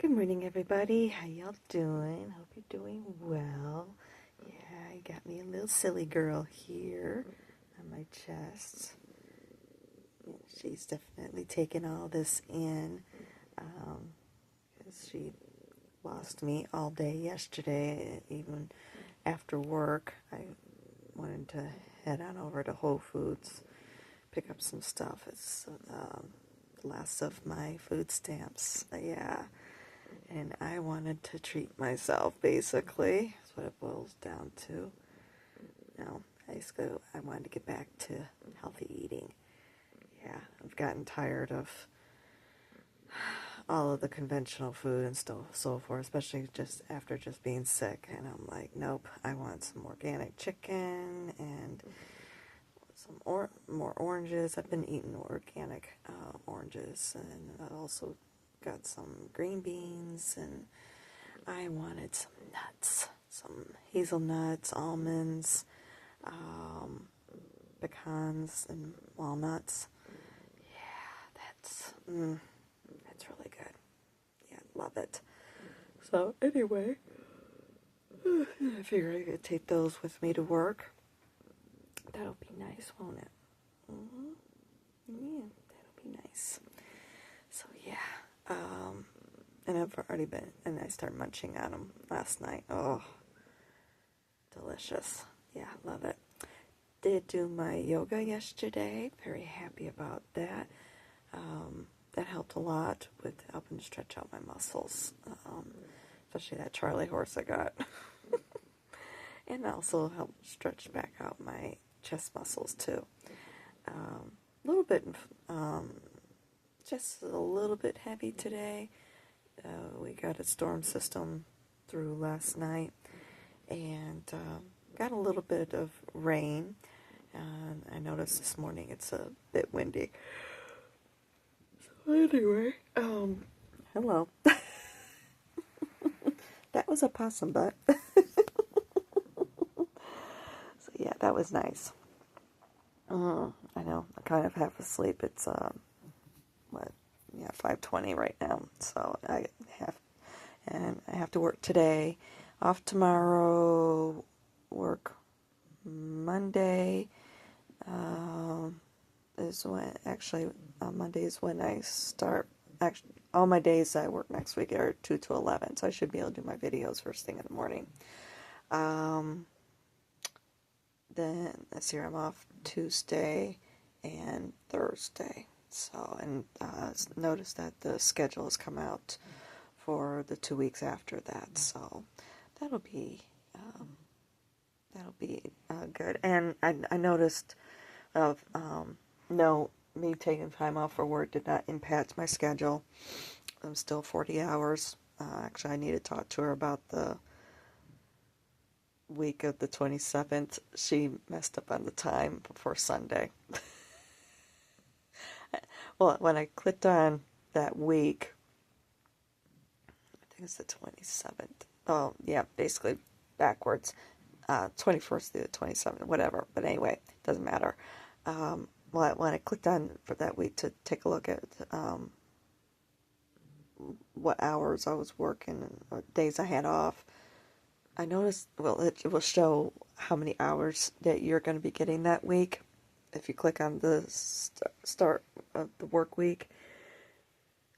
Good morning, everybody. How y'all doing? Hope you're doing well. Yeah, I got me a little silly girl here on my chest. Yeah, she's definitely taken all this in because she lost me all day yesterday. Even after work, I wanted to head on over to Whole Foods, pick up some stuff. It's the last of my food stamps. Yeah. And I wanted to treat myself, basically. That's what it boils down to. Now, basically, I wanted to get back to healthy eating. Yeah, I've gotten tired of all of the conventional food and so forth, especially just after just being sick. And I'm like, nope, I want some organic chicken and some more oranges. I've been eating organic oranges, and I also got some green beans, and I wanted some nuts, some hazelnuts, almonds, pecans, and walnuts. Yeah, that's really good. Yeah, love it. So anyway, I figure I could take those with me to work. That'll be nice, won't it? Yeah, that'll be nice. So yeah, and I've already been, and I started munching on them last night. Oh, delicious. Yeah, love it. Did do my yoga yesterday. Very happy about that. That helped a lot with helping stretch out my muscles, especially that Charlie horse I got. And also helped stretch back out my chest muscles too. A little bit, just a little bit heavy today. We got a storm system through last night, and got a little bit of rain. And I noticed this morning it's a bit windy. So anyway, hello. That was a possum butt. So yeah, that was nice. I know, I'm kind of half asleep. It's 5:20 right now. So I have to work today, off tomorrow, work Monday. Is when actually Monday is when I start. Actually, all my days I work next week are 2 to 11, so I should be able to do my videos first thing in the morning. Then this year I'm off Tuesday and Thursday. So, and notice that the schedule has come out for the 2 weeks after that. So that'll be good. And I noticed of no, me taking time off for work did not impact my schedule. I'm still 40 hours. Actually, I need to talk to her about the week of the 27th. She messed up on the time before Sunday. Well, when I clicked on that week, I think it's the 27th. Oh, yeah, basically backwards. 21st through the 27th, whatever. But anyway, doesn't matter. When I clicked on for that week to take a look at what hours I was working or days I had off, I noticed, well, it will show how many hours that you're going to be getting that week. If you click on the start of the work week,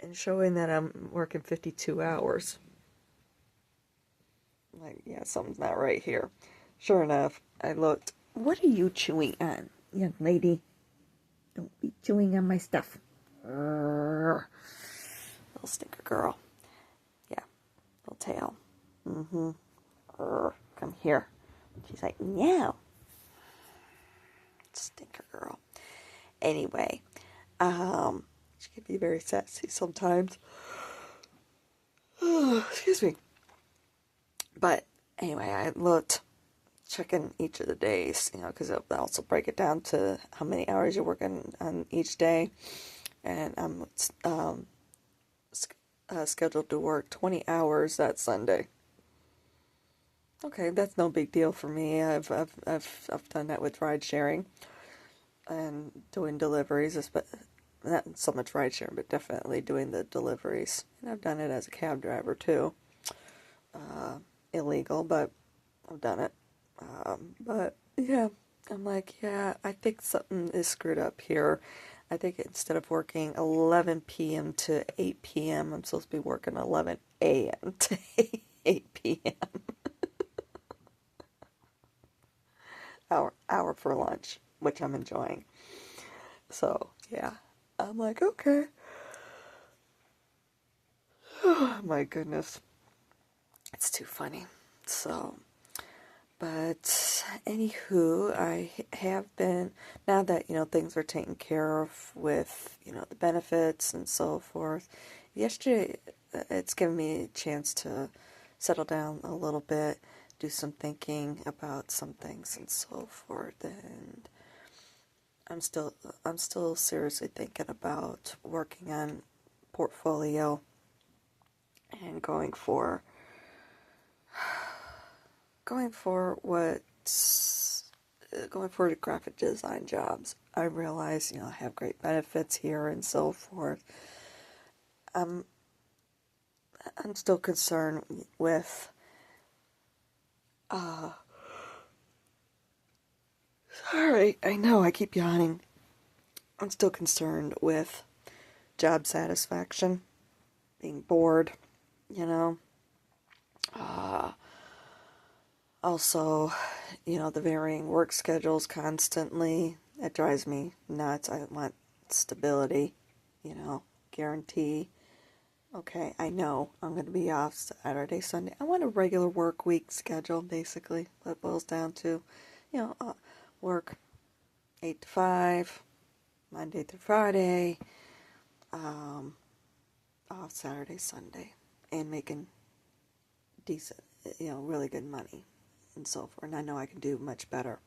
and showing that I'm working 52 hours. Like, yeah, something's not right here. Sure enough, I looked. What are you chewing on, young lady? Don't be chewing on my stuff. Little stinker girl. Yeah, little tail. Come here. She's like, no. Stinker girl. Anyway, she can be very sassy sometimes. Excuse me. But anyway, I looked, checking each of the days, because it'll also break it down to how many hours you're working on each day. And I'm scheduled to work 20 hours that Sunday. Okay, that's no big deal for me. I've done that with ride sharing and doing deliveries, not so much ride sharing, but definitely doing the deliveries. And I've done it as a cab driver too. Illegal, but I've done it. But yeah, I'm like, yeah, I think something is screwed up here. I think instead of working 11 p.m. to 8 p.m., I'm supposed to be working 11 a.m. to 8 p.m. hour for lunch, which I'm enjoying. So yeah, I'm like, okay. Oh my goodness, it's too funny. So, but anywho, I have been, now that, things are taken care of with, the benefits and so forth. Yesterday, it's given me a chance to settle down a little bit, do some thinking about some things and so forth. And I'm still seriously thinking about working on portfolio and going for the graphic design jobs. I realize, I have great benefits here and so forth. I'm still concerned with, sorry, I know I keep yawning. I'm still concerned with job satisfaction, being bored, you know. Uh, Also, the varying work schedules constantly. It drives me nuts. I want stability, guarantee. Okay, I know I'm going to be off Saturday, Sunday. I want a regular work week schedule, basically. What it boils down to, work 8 to 5, Monday through Friday, um, off Saturday, Sunday, and making decent, really good money and so forth. And I know I can do much better.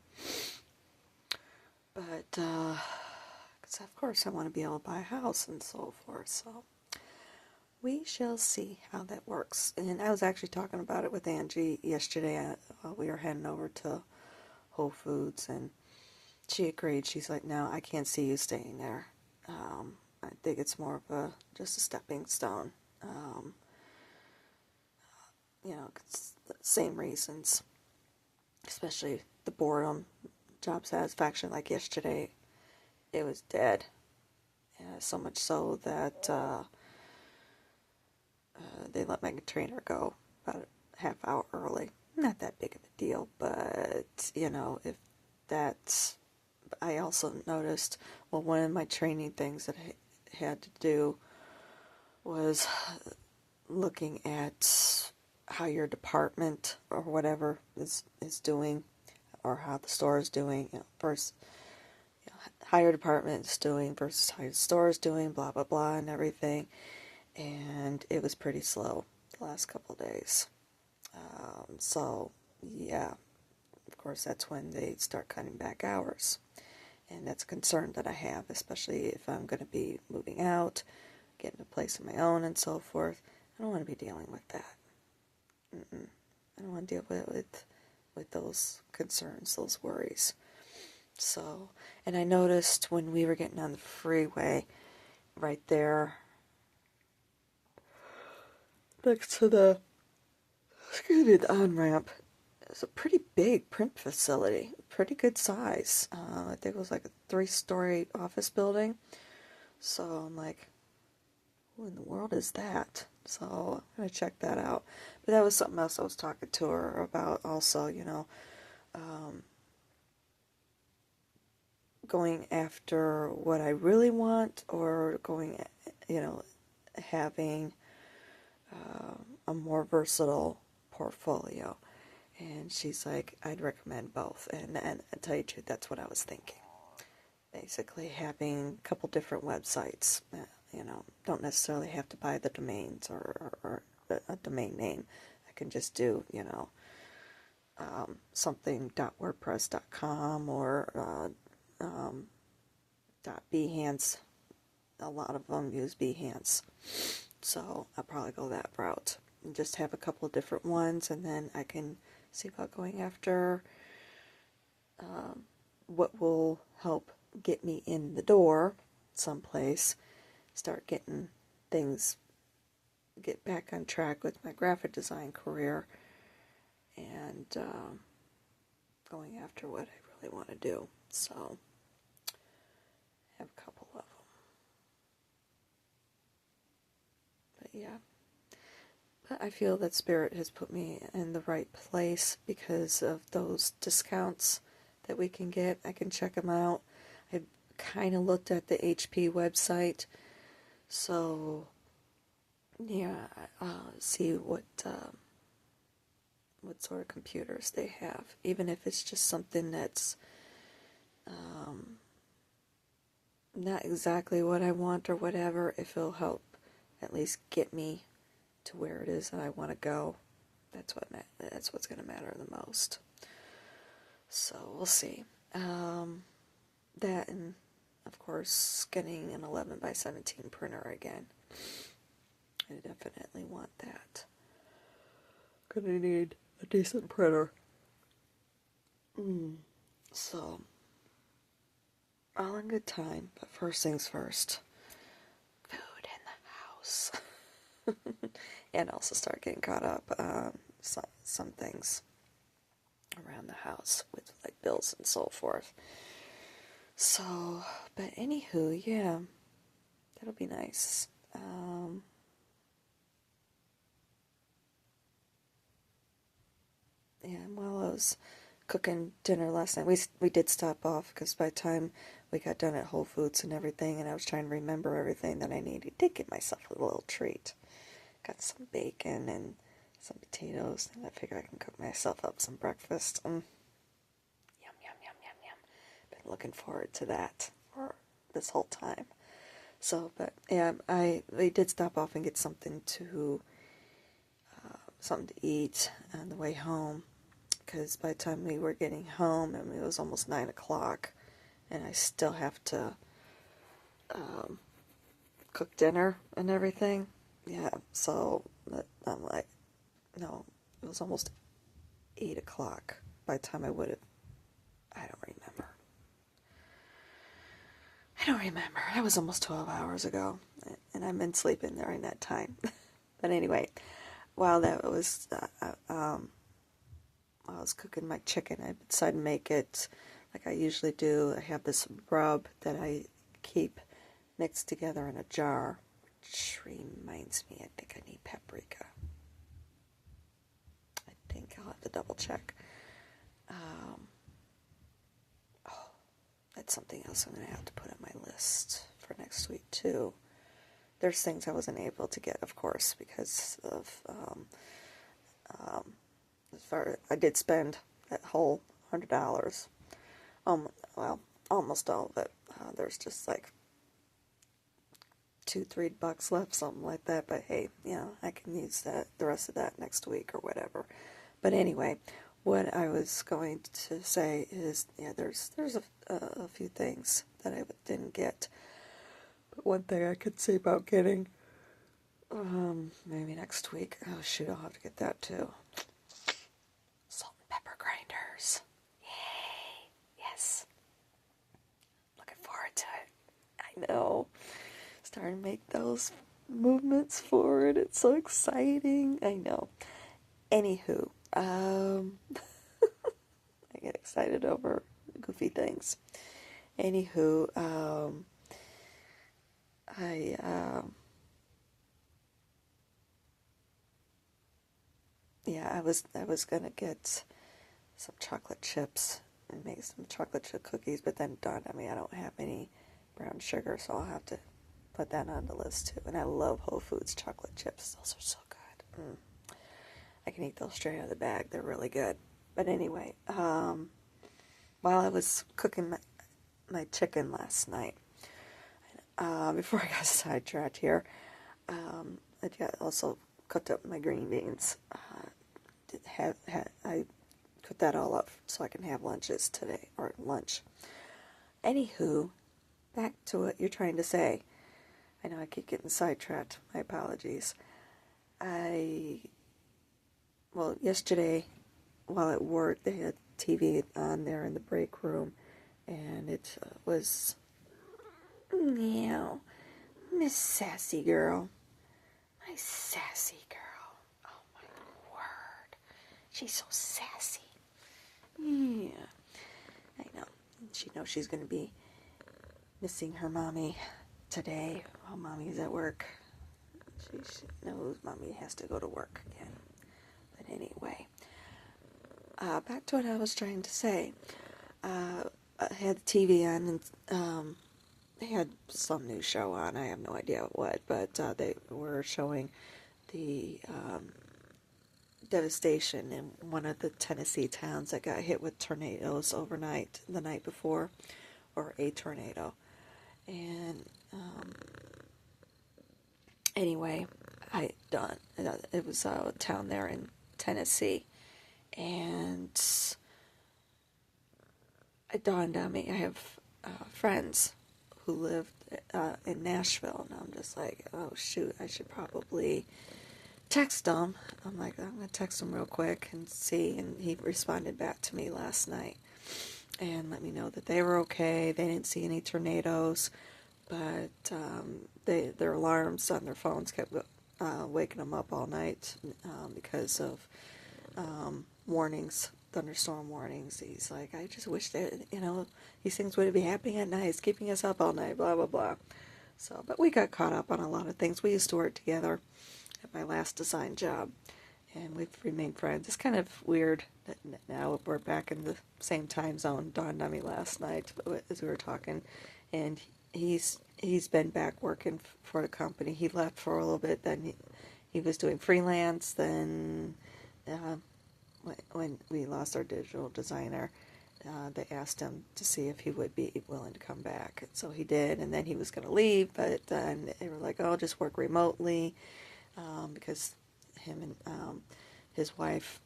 But, because of course I want to be able to buy a house and so forth. So we shall see how that works. And I was actually talking about it with Angie yesterday. We were heading over to Whole Foods, and she agreed. She's like, no, I can't see you staying there. I think it's more of just a stepping stone. It's the same reasons, especially the boredom, job satisfaction. Like yesterday, it was dead. So much so that they let my trainer go about a half hour early. Not that big of a deal, but, if that's... I also noticed, well, one of my training things that I had to do was looking at how your department or whatever is doing, or how the store is doing, versus how your department is doing versus how your store is doing, blah, blah, blah, and everything. And it was pretty slow the last couple of days. So, yeah, of course, that's when they start cutting back hours. And that's a concern that I have, especially if I'm going to be moving out, getting a place of my own, and so forth. I don't want to be dealing with that. I don't want to deal with those concerns, those worries. So, and I noticed when we were getting on the freeway, right there, next to the on-ramp, it's a pretty big print facility, pretty good size. I think it was like a 3-story office building. So I'm like, who in the world is that? So I'm going to check that out. But that was something else I was talking to her about also, going after what I really want, or having a more versatile portfolio. And she's like, I'd recommend both. And to tell you the truth, that's what I was thinking. Basically having a couple different websites. Don't necessarily have to buy the domains or a domain name. I can just do, something .wordpress.com or .behance. A lot of them use Behance. So I'll probably go that route. And just have a couple of different ones, and then I can see about going after what will help get me in the door, someplace, start getting things, get back on track with my graphic design career, and going after what I really want to do. So, I have a couple of them. But yeah. But I feel that Spirit has put me in the right place because of those discounts that we can get. I can check them out. I kind of looked at the HP website, so yeah, see what sort of computers they have. Even if it's just something that's not exactly what I want or whatever, if it'll help at least get me to where it is that I want to go. That's what's going to matter the most. So we'll see. That, and of course getting an 11 by 17 printer again. I definitely want that. Gonna need a decent printer. So all in good time, but first things first. Food in the house. And also start getting caught up on some things around the house with like bills and so forth. So, but anywho, yeah, that'll be nice. Yeah, and while I was cooking dinner last night, we did stop off because by the time we got done at Whole Foods and everything, and I was trying to remember everything that I needed, did get myself a little treat. Got some bacon and some potatoes, and I figure I can cook myself up some breakfast. Yum, yum, yum, yum, yum. Been looking forward to that for this whole time. So, but yeah, we did stop off and get something to eat on the way home, because by the time we were getting home, I mean, it was almost 9 o'clock, and I still have to cook dinner and everything. Yeah, so I'm like, no, it was almost 8 o'clock by the time I don't remember. That was almost 12 hours ago, and I've been sleeping during that time. But anyway, while that was, while I was cooking my chicken, I decided to make it like I usually do. I have this rub that I keep mixed together in a jar, which reminds me, I think I need paprika. I think I'll have to double check. That's something else I'm going to have to put on my list for next week, too. There's things I wasn't able to get, of course, because of, I did spend that whole $100. Well, almost all of it. There's just like $2-3 left, something like that. But hey, I can use the rest of that next week or whatever. But anyway, what I was going to say is, there's a few things that I didn't get. But one thing I could say about getting, maybe next week. Oh shoot, I'll have to get that too. Salt and pepper grinders. Yay! Yes. Looking forward to it. I know. Starting to make those movements forward. It's so exciting. I know. Anywho, I get excited over goofy things. Anywho, I was gonna get some chocolate chips and make some chocolate chip cookies, but then dawned on me I don't have any brown sugar, so I'll have to put that on the list too. And I love Whole Foods chocolate chips; those are so good. I can eat those straight out of the bag. They're really good. But anyway, while I was cooking my chicken last night, before I got sidetracked here, I also cooked up my green beans. I cooked that all up so I can have lunches today, or lunch. Anywho, back to what you're trying to say. I know I keep getting sidetracked. My apologies. Yesterday, while at work, they had TV on there in the break room, and it was Meow. Miss Sassy Girl. My sassy girl. Oh my word. She's so sassy. Yeah. I know. She knows she's going to be missing her mommy today while mommy's at work. She knows mommy has to go to work again. But anyway, back to what I was trying to say. I had the TV on and they had some new show on. I have no idea what, but they were showing the devastation in one of the Tennessee towns that got hit with tornadoes overnight, the night before, or a tornado. And anyway, it was a town there in Tennessee, and it dawned on me, I have friends who lived in Nashville, and I'm just like, oh shoot, I should probably text him. I'm like, I'm going to text him real quick and see, and he responded back to me last night and let me know that they were okay. They didn't see any tornadoes, but their alarms on their phones kept waking them up all night because of warnings, thunderstorm warnings. He's like, I just wish that, these things wouldn't be happening at night. It's keeping us up all night, blah, blah, blah. So, but we got caught up on a lot of things. We used to work together at my last design job, and we've remained friends. It's kind of weird that now we're back in the same time zone. Dawned on me last night as we were talking, and he's been back working for the company. He left for a little bit, then he was doing freelance, then when we lost our digital designer, they asked him to see if he would be willing to come back. And so he did, and then he was going to leave, but then they were like, oh, just work remotely, because him and his wife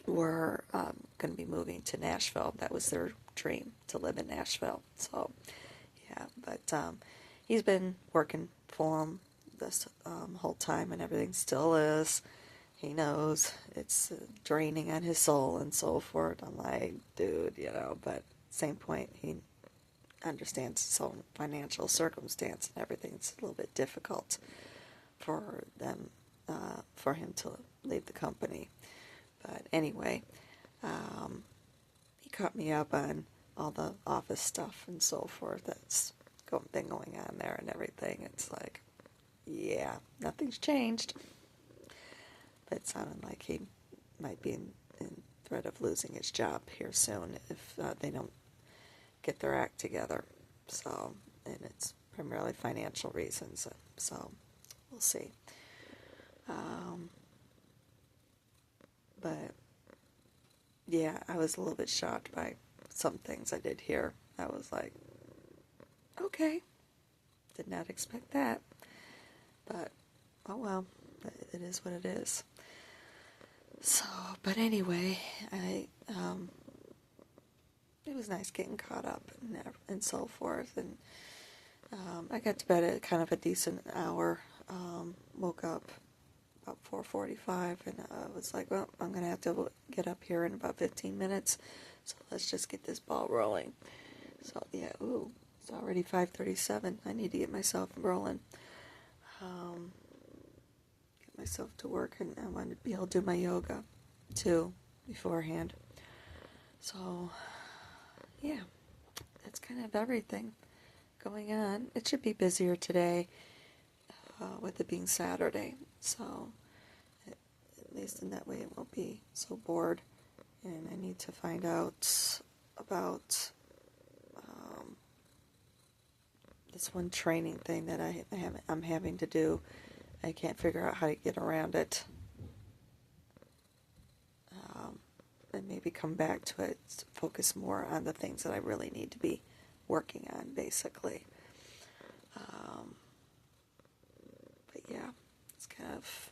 were going to be moving to Nashville. That was their dream, to live in Nashville. So, yeah, but he's been working for him this whole time, and everything still is. He knows it's draining on his soul and so forth. I'm like, dude, but same point, he understands his own financial circumstance and everything. It's a little bit difficult for them, for him to leave the company. But anyway, he caught me up on all the office stuff and so forth that's been going on there and everything. It's like, yeah, nothing's changed. But it sounded like he might be in threat of losing his job here soon if they don't get their act together. So, and it's primarily financial reasons. So, we'll see. But yeah, I was a little bit shocked by some things I did hear. I was like, okay, did not expect that. But oh well, it is what it is. So, but anyway, it was nice getting caught up and so forth, and I got to bed at kind of a decent hour. Woke up about 4:45, and I was like, well, I'm gonna have to get up here in about 15 minutes, so let's just get this ball rolling. So yeah, it's already 5:37. I need to get myself rolling. Myself to work, and I wanted to be able to do my yoga too beforehand. So yeah, that's kind of everything going on. It should be busier today with it being Saturday, so at least in that way it won't be so bored. And I need to find out about this one training thing that I'm having to do. I can't figure out how to get around it. And maybe come back to it, focus more on the things that I really need to be working on, basically. But yeah, it's kind of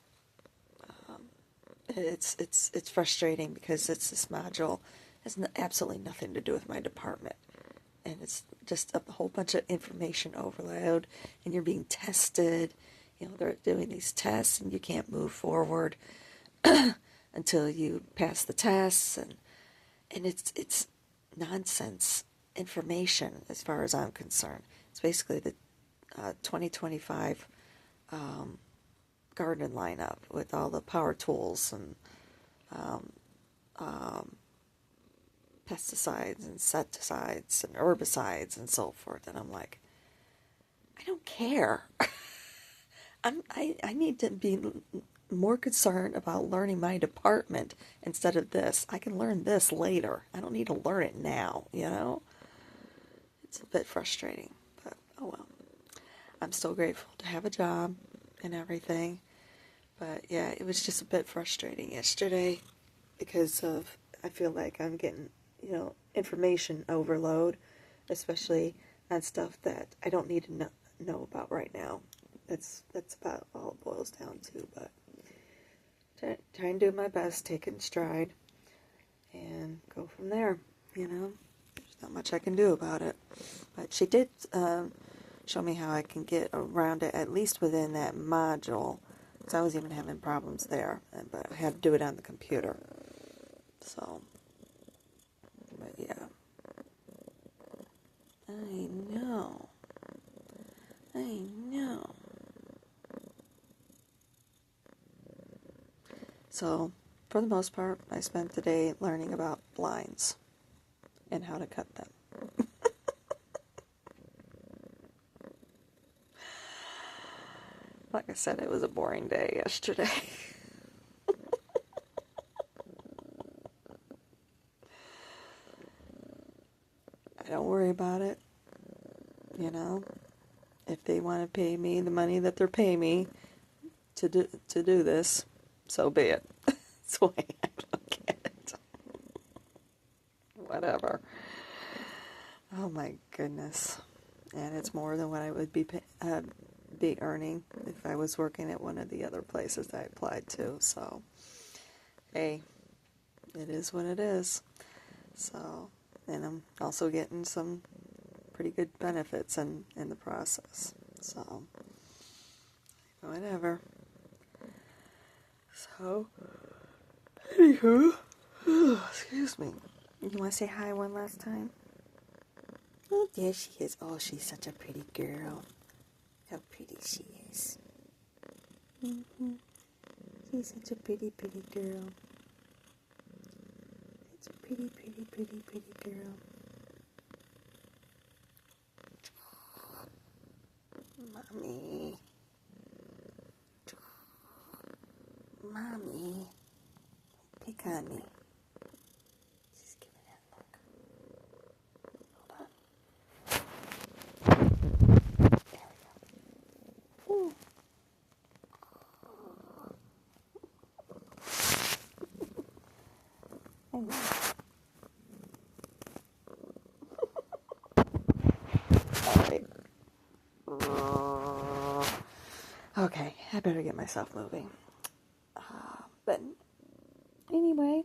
it's frustrating because this module has absolutely nothing to do with my department, and it's just a whole bunch of information overload, and you're being tested. They're doing these tests, and you can't move forward until you pass the tests, and it's nonsense information as far as I'm concerned. It's basically the 2025 garden lineup with all the power tools and um, um, pesticides and insecticides and herbicides and so forth. And I'm like, I don't care. I need to be more concerned about learning my department instead of this. I can learn this later. I don't need to learn it now, you know? It's a bit frustrating, but oh well. I'm still grateful to have a job and everything. But yeah, it was just a bit frustrating yesterday because of, I feel like I'm getting, information overload, especially on stuff that I don't need to know about right now. That's about all it boils down to, but trying to do my best, take it in stride, and go from there, There's not much I can do about it. But she did show me how I can get around it, at least within that module, because I was even having problems there, but I had to do it on the computer. So, but yeah. I know. So, for the most part, I spent the day learning about blinds and how to cut them. Like I said, it was a boring day yesterday. I don't worry about it, If they want to pay me the money that they're paying me to do this, so be it. That's the way I look at it. Whatever. Oh my goodness. And it's more than what I would be earning if I was working at one of the other places I applied to. So, hey, it is what it is. So, and I'm also getting some pretty good benefits in the process. So, whatever. So, anywho, excuse me. You want to say hi one last time? Oh, there she is. Oh, she's such a pretty girl. How pretty she is. Mm-hmm. She's such a pretty, pretty girl. It's a pretty, pretty, pretty, pretty girl. Mommy. Mommy. Pick on me. She's giving that look. Hold on. There we go. Ooh. I know. Alright. Okay, I better get myself moving. But anyway,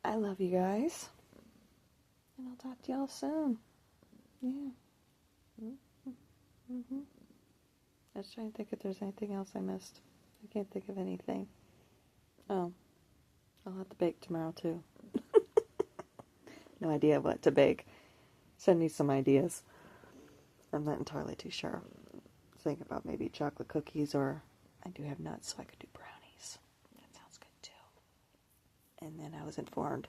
I love you guys. And I'll talk to y'all soon. Yeah. Mm-hmm. I was trying to think if there's anything else I missed. I can't think of anything. Oh, I'll have to bake tomorrow too. No idea what to bake. Send me some ideas. I'm not entirely too sure. Think about maybe chocolate cookies, or I do have nuts, so I could do brownies. That sounds good too. And then I was informed,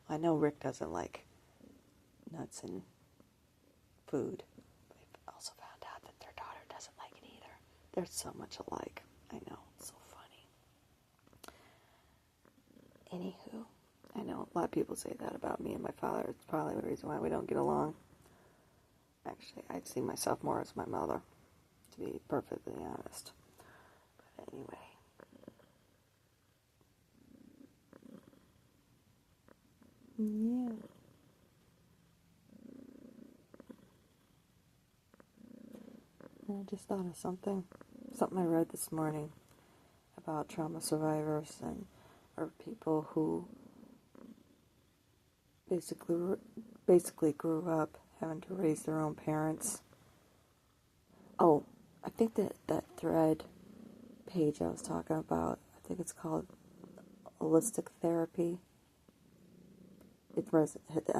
I know Rick doesn't like nuts in food, but I also found out that their daughter doesn't like it either. They're so much alike. I know, it's so funny. Anywho, I know a lot of people say that about me and my father. It's probably the reason why we don't get along. Actually, I see myself more as my mother, to be perfectly honest. But anyway. Yeah. I just thought of something I read this morning about trauma survivors or people who basically grew up having to raise their own parents. Oh, I think that thread page I was talking about, I think it's called Holistic Therapy.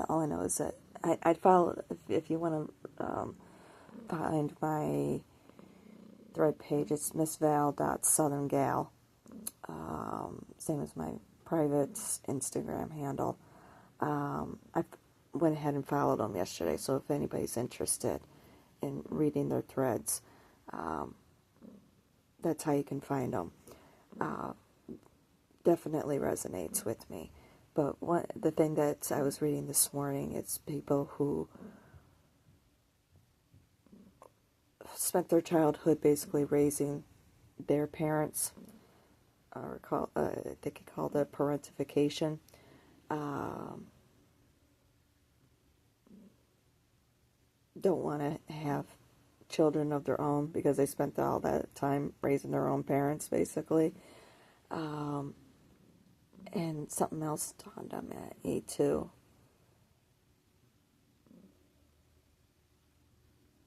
All I know is that I'd follow, if you want to find my thread page, it's missval.southerngal. Same as my private Instagram handle. I went ahead and followed them yesterday, so if anybody's interested in reading their threads, that's how you can find them. Definitely resonates with me. But the thing that I was reading this morning, it's people who spent their childhood basically raising their parents, or they could call that parentification. Don't want to have children of their own because they spent all that time raising their own parents, basically. And something else dawned on me too.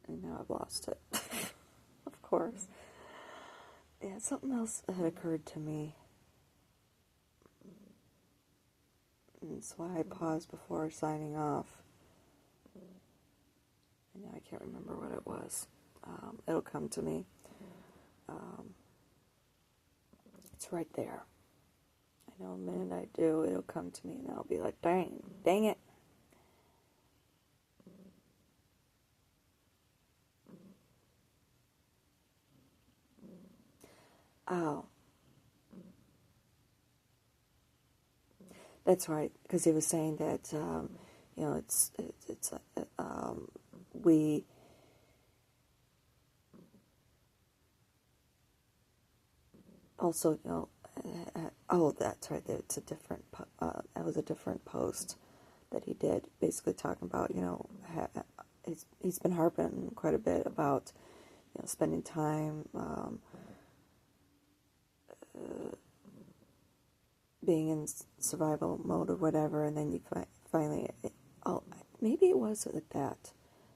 And now I've lost it. Of course. Yeah, something else had occurred to me. And that's why I paused before signing off. And now I can't remember what it was. It'll come to me. It's right there. I know the minute I do, it'll come to me and I'll be like, dang it. Oh. That's right, because he was saying that, we also, that's right, it's a different, that was a different post that he did, basically talking about, he's been harping quite a bit about, spending time, being in survival mode or whatever, and then you finally, maybe it was with that.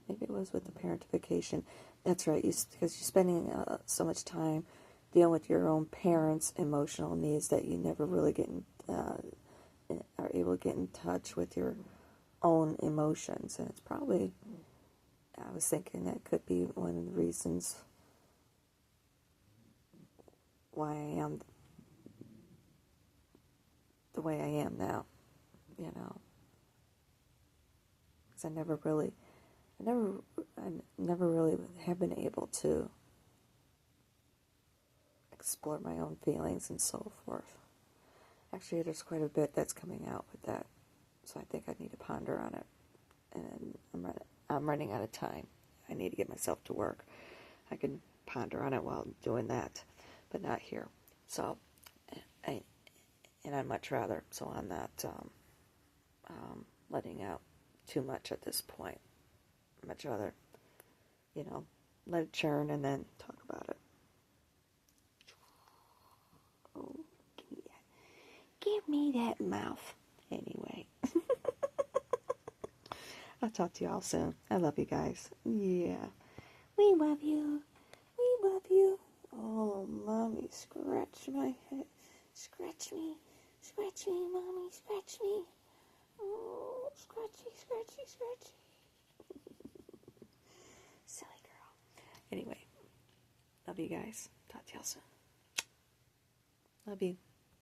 Maybe it was with the parentification. That's right, because you're spending so much time dealing with your own parents' emotional needs that you never really are able to get in touch with your own emotions. And it's probably, I was thinking that could be one of the reasons why I am the way I am now, because I never really have been able to explore my own feelings and so forth. Actually, there's quite a bit that's coming out with that, so I think I need to ponder on it, and I'm running out of time. I need to get myself to work. I can ponder on it while doing that, but not here. So, I'd much rather, so I'm not letting out too much at this point. I'd much rather, let it churn and then talk about it. Oh, give me that mouth. Anyway. I'll talk to y'all soon. I love you guys. Yeah. We love you. We love you. Oh, Mommy, scratch my head. Scratch me. Scratch me, Mommy. Scratch me. Oh, scratchy, scratchy, scratchy. Silly girl. Anyway. Love you guys. Talk to y'all soon. Love you.